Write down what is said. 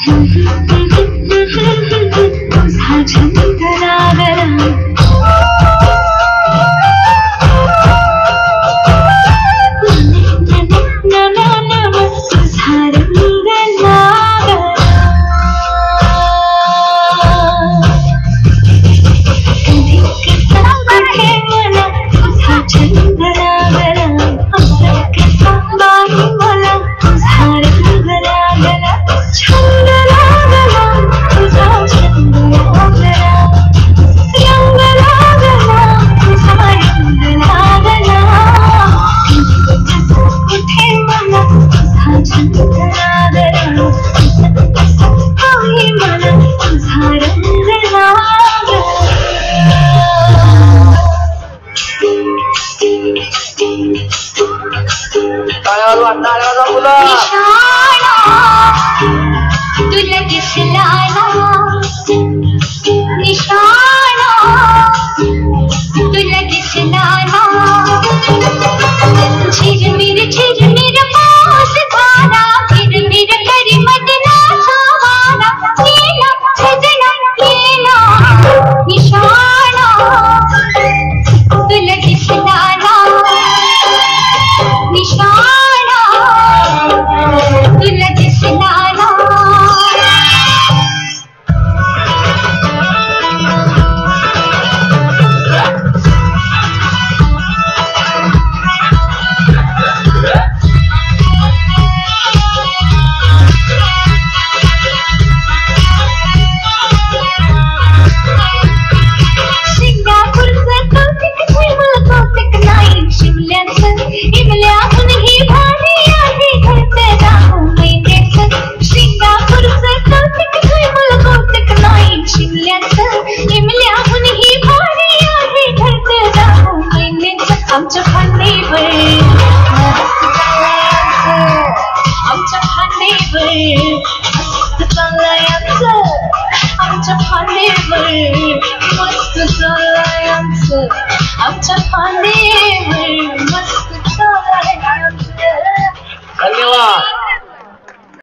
तुझा छंद लागला तुला दिसला निशाणा तुला दिसला झिरमिर पाऊस झाला झिरमिर करी मदना सावारा येला सजना येला निशाणा तुला दिसला निशाणा तुला दिसला आमच्या खांदेवर